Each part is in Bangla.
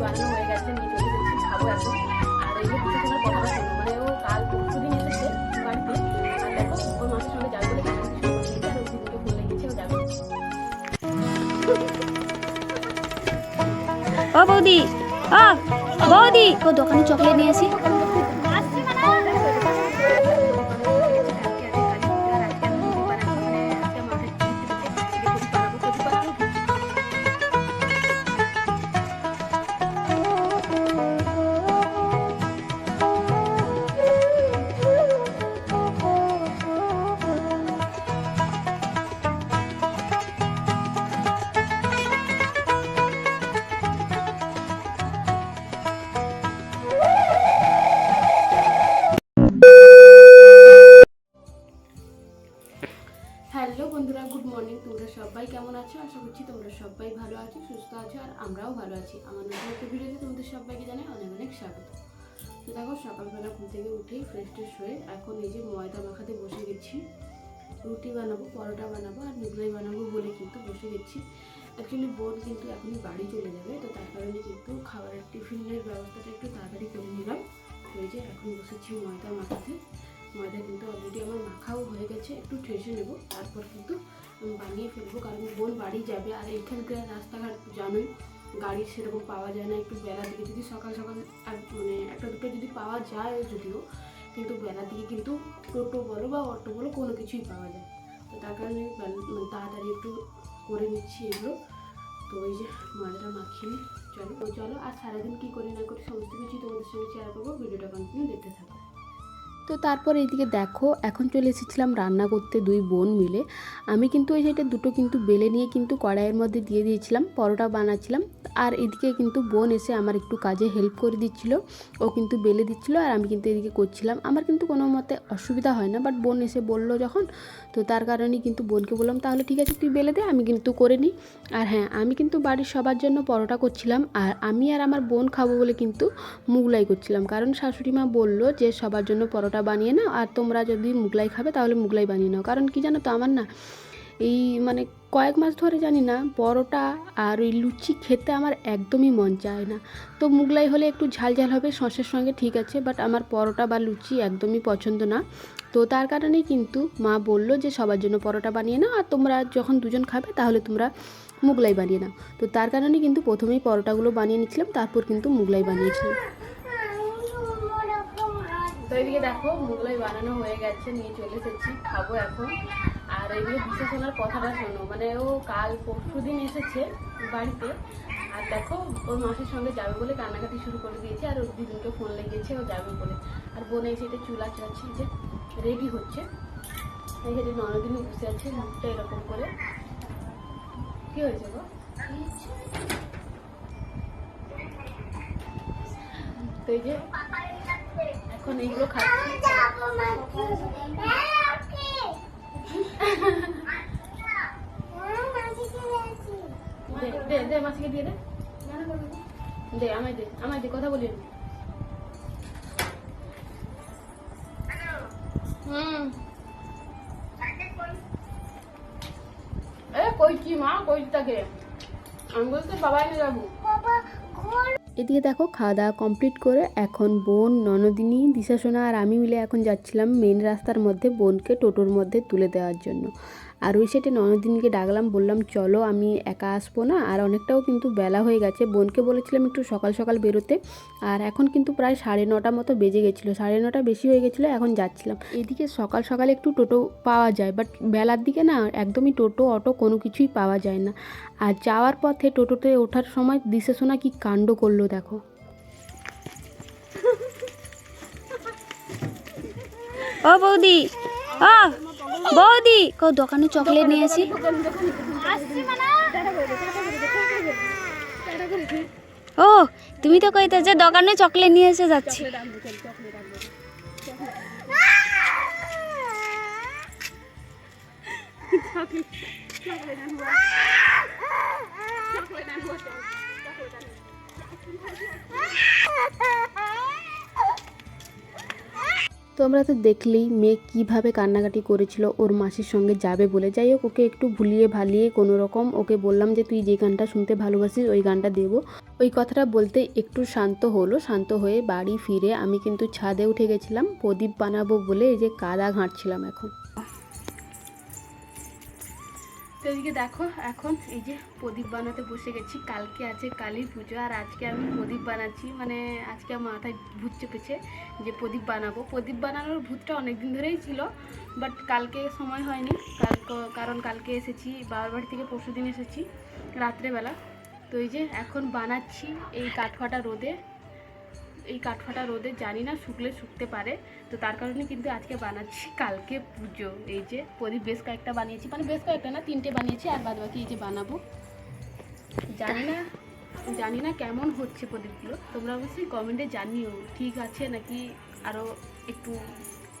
বানানো হয়ে গেছে, নিয়ে চলে এসেছি, খাবো এখন। আর এই যে পিছনের কথাটা শোনো, মানে ও কাল পরশুদিন এসেছে বাড়িতে, আর দেখো ওর মাসের সঙ্গে যাবে বলে কান্নাকাটি শুরু করে দিয়েছে, আর ওর দিদিকে ফোন লেগেছে, ও যাবে। ও বৌদি, ও বৌদি, ও দোকানে চকলেট নিয়ে আসি। হ্যালো বন্ধুরা, গুড মর্নিং। তোমরা সবাই কেমন আছো? আশা করছি তোমরা সবাই ভালো আছো, সুস্থ আছো, আর আমরাও ভালো আছি। আমার নতুন একটা ভিডিওতে তোমাদের সবাইকে জানাই অনেক অনেক স্বাগত। তো দেখো, সকালবেলা ঘুম থেকে উঠেই ফ্রেশ ট্রেশ হয়ে এখন এই যে ময়দা মাখাতে বসে গেছি। রুটি বানাবো, পরোটা বানাবো আর মুগলাই বানাবো বলে কিন্তু বসে গেছি। অ্যাকচুয়ালি বোন কিন্তু এখনই বাড়ি চলে যাবে, তো তার কারণে কিন্তু খাবারের টিফিনের ব্যবস্থাটা একটু তাড়াতাড়ি করে নিলাম। তো এই যে এখন বসেছি ময়দা মাখাতে। ময়দা কিন্তু অলরেডি আমার মাখাও হয়ে গেছে, একটু ঠেসে নেবো, তারপর কিন্তু বানিয়ে ফেলবো, কারণ বোন বাড়ি যাবে। আর এইখানকার রাস্তাঘাট জানোই, গাড়ি সেরকম পাওয়া যায় না। একটু বেলা দিকে যদি সকাল সকাল মানে একটা দুটো যদি পাওয়া যায় যদিও, কিন্তু বেলার দিকে কিন্তু টোটো বলো বা অটো বলো কোনো কিছুই পাওয়া যায়। তো তার কারণে তাড়াতাড়ি একটু করে নিচ্ছি এগুলো। তো ওই যে ময়দাটা মাখিয়ে চলো আর সারাদিন কী করি না করি সমস্ত কিছু তোমাদের সঙ্গে শেয়ার করবো। ভিডিওটা কন্টিনিউ দেখতে থাকো। তো তারপর এইদিকে দেখো, এখন চলে এসেছিলাম রান্না করতে দুই বোন মিলে। আমি কিন্তু এই সাইডে দুটো কিন্তু বেলে নিয়ে কিন্তু কড়াইয়ের মধ্যে দিয়ে দিয়েছিলাম, পরোটা বানাচ্ছিলাম। আর এদিকে কিন্তু বোন এসে আমার একটু কাজে হেল্প করে দিচ্ছিল, ও কিন্তু বেলে দিচ্ছিল আর আমি কিন্তু এদিকে করছিলাম। আমার কিন্তু কোনো মতে অসুবিধা হয় না, বাট বোন এসে বললো যখন, তো তার কারণে কিন্তু বোনকে বললাম তাহলে ঠিক আছে তুই বেলে দে, আমি কিন্তু করে নিই। আর হ্যাঁ, আমি কিন্তু বাড়ির সবার জন্য পরোটা করছিলাম, আর আমি আর আমার বোন খাবো বলে কিন্তু মুগলাই করছিলাম। কারণ শাশুড়ি মা বললো যে সবার জন্য পরোটা বানিয়ে নাও, আর তোমরা যদি মুগলাই খাবে তাহলে মুগলাই বানিয়ে নাও। কারণ কি জানো তো, আমার না এই মানে কয়েক মাস ধরে জানি না, পরোটা আর ওই লুচি খেতে আমার একদমই মন চায় না। তো মুগলাই হলে একটু ঝাল ঝাল হবে সসের সঙ্গে, ঠিক আছে, বাট আমার পরোটা বা লুচি একদমই পছন্দ না। তো তার কারণেই কিন্তু মা বললো যে সবার জন্য পরোটা বানিয়ে নাও, আর তোমরা যখন দুজন খাবে তাহলে তোমরা মুগলাই বানিয়ে নাও। তো তার কারণে কিন্তু প্রথমেই পরোটাগুলো বানিয়ে নিচ্ছিলাম, তারপর কিন্তু মুগলাই বানিয়েছিলাম। তো এইদিকে দেখো মুগলাই বানানো হয়ে গেছে, নিয়ে চলে এসেছি, খাবো এখন। আর এইদিকে বিশেষ শোনার কথাটা শোনো, মানে ও কাল পরশুদিন এসেছে বাড়িতে, আর দেখো ওর মাসের সঙ্গে যাবে বলে কান্নাকাটি শুরু করে দিয়েছে, আর ওর দিদিকে ফোন লেগেছে ও যাবে বলে। আর বোন এসে এটা চুলা চাচ্ছি, যে রেডি হচ্ছে। এই যে ননদিনী বসে আছে, মুখটা এরকম করে। কি হয়েছে গো? তো এই যে এখন এইগুলো খাচ্ছি। দে মাসিকে দিয়ে দে আমায় দে কথা বলি। কই কি মা, কই তাকে আমি বলতে বাবা এনে যাবো। এদিকে দেখো খাওয়া দাওয়া কমপ্লিট করে এখন বোন, ননদিনী, দিশাসোনা আর আমি মিলে এখন যাচ্ছিলাম মেন রাস্তার মধ্যে বোনকে টোটোর মধ্যে তুলে দেওয়ার জন্য। আর ওই সাইডে ননদিনীকে ডাকলাম, বললাম চলো, আমি একা আসবো না, আর অনেকটাও কিন্তু বেলা হয়ে গেছে। বোনকে বলেছিলাম একটু সকাল সকাল বেরোতে, আর এখন কিন্তু প্রায় 9:30 মতো বেজে গেছিলো, 9:30 বেশি হয়ে গেছিলো। এখন যাচ্ছিলাম। এদিকে সকাল সকাল একটু টোটো পাওয়া যায়, বাট বেলার দিকে না একদমই টোটো অটো কোনো কিছুই পাওয়া যায় না। আর যাওয়ার পথে টোটোতে ওঠার সময় দিশাসোনা কি কাণ্ড করলো দেখো। ও বৌদি, ও বৌদি, ও দোকানে চকলেট নিয়ে আসি। ও তুমি তো কইতে যে দোকানে চকলেট নিয়ে এসে যাচ্ছি। তোমরা তো দেখলেই মেয়ে কীভাবে কান্নাকাটি করেছিল ওর মাসির সঙ্গে যাবে বলে। যাই হোক, ওকে একটু ভুলিয়ে ভালিয়ে কোনো রকম ওকে বললাম যে তুই যে গানটা শুনতে ভালোবাসিস ওই গানটা দেবো। ওই কথাটা বলতে একটু শান্ত হলো। শান্ত হয়ে বাড়ি ফিরে আমি কিন্তু ছাদে উঠে গেছিলাম প্রদীপ বানাবো বলে। এই যে কাদা ঘাঁটছিলাম এখন। তো এদিকে দেখো, এখন এই যে প্রদীপ বানাতে বসে গেছি। কালকে আছে কালী পুজো, আর আজকে আমি প্রদীপ বানাচ্ছি। মানে আজকে আমার মাথায় ভূত চেপেছে যে প্রদীপ বানাবো। প্রদীপ বানানোর ভূতটা অনেক দিন ধরেই ছিল, বাট কালকে সময় হয়নি। কারণ কালকে এসেছি বাবার বাড়ি থেকে, পরশু দিন এসেছি রাত্রেবেলা। তো এই যে এখন বানাচ্ছি এই কাঠফাটা রোদে জানি না শুকলে শুকতে পারে, তো তার কারণে কিন্তু আজকে বানাচ্ছি। কালকে পুজো। এই যে প্রদীপ বেশ কয়েকটা বানিয়েছি, মানে বেশ কয়েকটা না, 3টে বানিয়েছি, আর বাদ বাকি এই যে বানাবো। জানি না কেমন হচ্ছে প্রদীপগুলো, তোমরা অবশ্যই কমেন্টে জানিও ঠিক আছে নাকি আরও একটু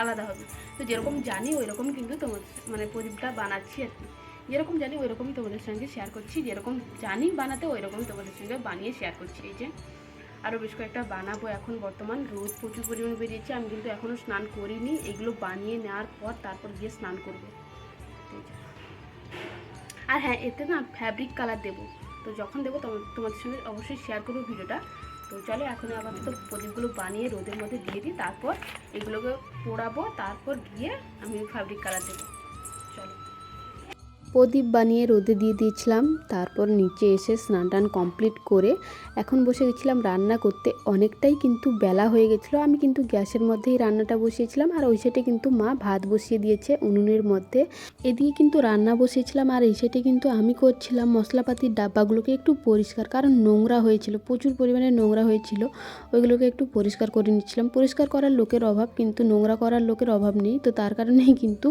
আলাদা হবে। তো যেরকম জানি ওই রকম কিন্তু তোমার মানে প্রদীপটা বানাচ্ছি আর কি। যেরকম জানি ওই রকমই তোমাদের সঙ্গে শেয়ার করছি, যেরকম জানি বানাতে ওই রকমই তোমাদের সঙ্গে বানিয়ে শেয়ার করছি। এই যে আরও বেশ কয়েকটা বানাবো। এখন বর্তমান রোদ প্রচুর পরিমাণে বেরিয়েছে, আমি কিন্তু এখনও স্নান করিনি। এগুলো বানিয়ে নেওয়ার পর তারপর গিয়ে স্নান করবো। আর হ্যাঁ, এতে না ফ্যাব্রিক কালার দেবো, তো যখন দেবো তোমাদের সঙ্গে অবশ্যই শেয়ার করবো ভিডিওটা। তো চলো এখন আপাতত প্রদীপগুলো বানিয়ে রোদের মধ্যে দিয়ে দিই, তারপর এগুলোকে পোড়াবো, তারপর গিয়ে আমি ফ্যাব্রিক কালার দেবো। চলো, প্রদীপ বানিয়ে রোদে দিয়ে দিয়েছিলাম, তারপর নিচে এসে স্নান টান কমপ্লিট করে এখন বসে গেছিলাম রান্না করতে। অনেকটাই কিন্তু বেলা হয়ে গেছিলো। আমি কিন্তু গ্যাসের মধ্যেই রান্নাটা বসিয়েছিলাম, আর ওই সাইডে কিন্তু মা ভাত বসিয়ে দিয়েছে উনুনের মধ্যে। এদিকে কিন্তু রান্না বসিয়েছিলাম, আর এই সাইডে কিন্তু আমি করছিলাম মশলাপাতির ডাব্বাগুলোকে একটু পরিষ্কার, কারণ নোংরা হয়েছিল, প্রচুর পরিমাণে নোংরা হয়েছিল। ওইগুলোকে একটু পরিষ্কার করে নিচ্ছিলাম। পরিষ্কার করার লোকের অভাব, কিন্তু নোংরা করার লোকের অভাব নেই। তো তার কারণেই কিন্তু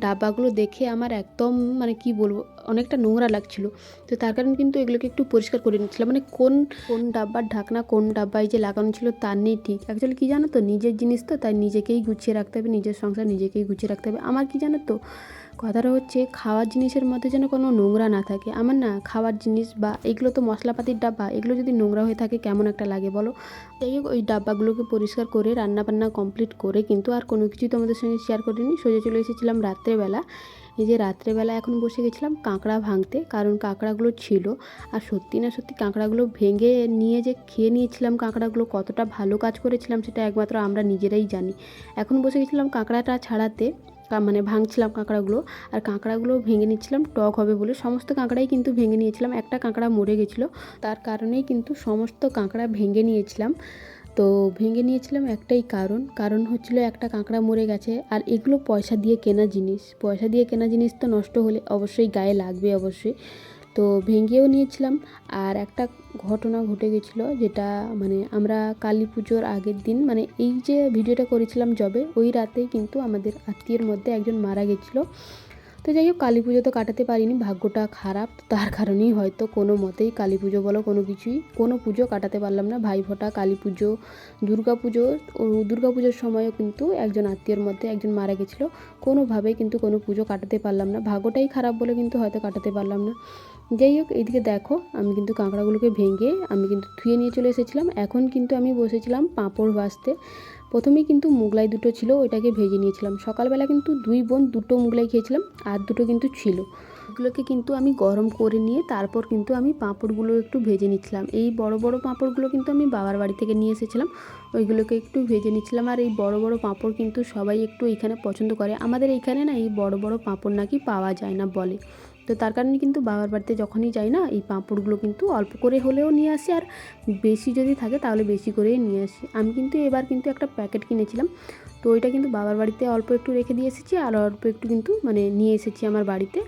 ডাব্বাগুলো দেখে আমার একদম মানে কি বলবো, অনেকটা নোংরা লাগছিল। তো তার কারণে কিন্তু এগুলোকে একটু পরিষ্কার করে নিচ্ছিলাম। মানে কোন ডাব্বার ঢাকনা কোন ডাব্বায় যে লাগানো ছিল তার নেই ঠিক। অ্যাকচুয়ালি কী জানো তো, নিজের জিনিস তো, তাই নিজেকেই গুছিয়ে রাখতে হবে, নিজের সংসার নিজেকেই গুছিয়ে রাখতে হবে। আমার কি জানো তো, কথাটা হচ্ছে খাওয়ার জিনিসের মধ্যে যেন কোনো নোংরা না থাকে। আমার না খাওয়ার জিনিস বা এগুলো তো মশলাপাতির ডাব্বা, এগুলো যদি নোংরা হয়ে থাকে কেমন একটা লাগে বলো। যাই হোক, ওই ডাব্বাগুলোকে পরিষ্কার করে রান্নাবান্না কমপ্লিট করে কিন্তু আর কোনো কিছুই তোমাদের সঙ্গে শেয়ার করিনি। সোজা চলে এসেছিলাম রাত্রেবেলা। এই যে রাত্রেবেলা এখন বসে গেছিলাম কাঁকড়া ভাঙতে, কারণ কাঁকড়াগুলো ছিল। আর সত্যি না সত্যি কাঁকড়াগুলো ভেঙে নিয়ে যে খেয়ে নিয়েছিলাম, কাঁকড়াগুলো কতটা ভালো কাজ করেছিলাম সেটা একমাত্র আমরা নিজেরাই জানি। এখন বসে গেছিলাম কাঁকড়াটা ছাড়াতে, মানে ভাঙছিলাম কাঁকড়াগুলো, আর কাঁকড়াগুলো ভেঙে নিচ্ছিলাম টক হবে বলে। সমস্ত কাঁকড়াই কিন্তু ভেঙে নিয়েছিলাম, একটা কাঁকড়া মরে গেছিলো, তার কারণেই কিন্তু সমস্ত কাঁকড়া ভেঙে নিয়েছিলাম। তো ভেঙে নিয়েছিলাম একটাই কারণ হচ্ছিল একটা কাঁকড়া মরে গেছে, আর এগুলো পয়সা দিয়ে কেনা জিনিস তো নষ্ট হলে অবশ্যই গায়ে লাগবে অবশ্যই। তো ভেঙেও নিয়েছিলাম। আর একটা ঘটনা ঘটে গেছিলো, যেটা মানে আমরা কালী পুজোর আগের দিন, মানে এই যে ভিডিওটা করেছিলাম যবে, ওই রাতেই কিন্তু আমাদের আত্মীয়ের মধ্যে একজন মারা গেছিলো। তো যাই হোক, কালী পুজো তো কাটাতে পারিনি, ভাগ্যটা খারাপ। তার কারণেই হয়তো কোনো মতেই কালী পুজো বলো কোনো পুজো কাটাতে পারলাম না। ভাইফোঁটা, কালী পুজো, দুর্গা পুজোর সময়ও কিন্তু একজন আত্মীয়ের মধ্যে একজন মারা গেছিলো। কোনোভাবেই কিন্তু কোনো পুজো কাটাতে পারলাম না, ভাগ্যটাই খারাপ বলে কিন্তু হয়তো কাটাতে পারলাম না। যাই হোক, এইদিকে দেখো আমি কিন্তু কাঁকড়াগুলোকে ভেঙে আমি কিন্তু ধুয়ে নিয়ে চলে এসেছিলাম। এখন কিন্তু আমি বসেছিলাম পাঁপড় ভাজতে। প্রথমেই কিন্তু মুগলাই দুটো ছিল, ওইটাকে ভেজে নিয়েছিলাম। সকালবেলা কিন্তু 2 বোন 2টো মুগলাই খেয়েছিলাম, আর 2টো কিন্তু ছিল। ওগুলোকে কিন্তু আমি গরম করে নিয়ে তারপর কিন্তু আমি পাঁপড়গুলো একটু ভেজে নিচ্ছিলাম। এই বড় বড় পাঁপড়গুলো কিন্তু আমি বাবার বাড়ি থেকে নিয়ে এসেছিলাম, ওইগুলোকে একটু ভেজে নিচ্ছিলাম। আর এই বড় বড় পাঁপড় কিন্তু সবাই একটু এখানে পছন্দ করে। আমাদের এইখানে না এই বড় বড় পাঁপড় নাকি পাওয়া যায় না বলে। তো তার কারণে কিন্তু বাবার বাড়িতে যখনই যাই না, এই পাঁপড়গুলো কিন্তু অল্প করে হলেও নিয়ে আসি, আর বেশি যদি থাকে তাহলে বেশি করেই নিয়ে আসি। আমি কিন্তু এবার কিন্তু একটা প্যাকেট কিনেছিলাম, তো ওইটা কিন্তু বাবার বাড়িতে অল্প একটু রেখে দিয়ে এসেছি, আর অল্প একটু কিন্তু মানে নিয়ে এসেছি আমার বাড়িতে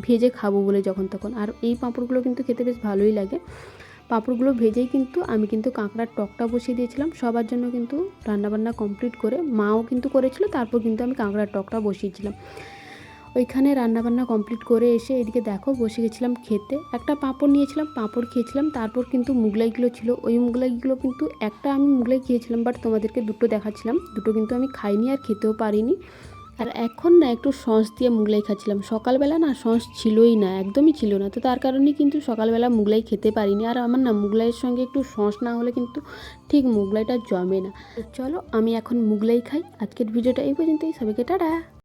ভেজে খাবো বলে যখন তখন। আর এই পাঁপড়গুলো কিন্তু খেতে বেশ ভালোই লাগে। পাঁপড়গুলো ভেজেই কিন্তু আমি কিন্তু কাঁকড়ার টকটা বসিয়ে দিয়েছিলাম সবার জন্য। কিন্তু রান্নাবান্না কমপ্লিট করে মাও কিন্তু করেছিল, তারপর কিন্তু আমি কাঁকড়ার টকটা বসিয়েছিলাম। ওইখানে রান্নাবান্না কমপ্লিট করে এসে এদিকে দেখো বসে গেছিলাম খেতে। একটা পাঁপড় নিয়েছিলাম, পাঁপড় খেয়েছিলাম। তারপর কিন্তু মুগলাইগুলো ছিল, ওই মুগলাইগুলো কিন্তু একটা আমি মুগলাই খেয়েছিলাম, বাট তোমাদেরকে 2টো দেখাচ্ছিলাম। 2টো কিন্তু আমি খাইনি আর খেতেও পারিনি। আর এখন না একটু সস দিয়ে মুগলাই খাচ্ছিলাম। সকালবেলা না সস ছিলই না, একদমই ছিল না, তো তার কারণে কিন্তু সকালবেলা মুগলাই খেতে পারিনি। আর আমার না মুগলাইয়ের সঙ্গে একটু সস না হলে কিন্তু ঠিক মুগলাইটা জমে না। তো চলো আমি এখন মুগলাই খাই। আজকের ভিডিওটা এই পর্যন্তই, সবাইকে টাটা।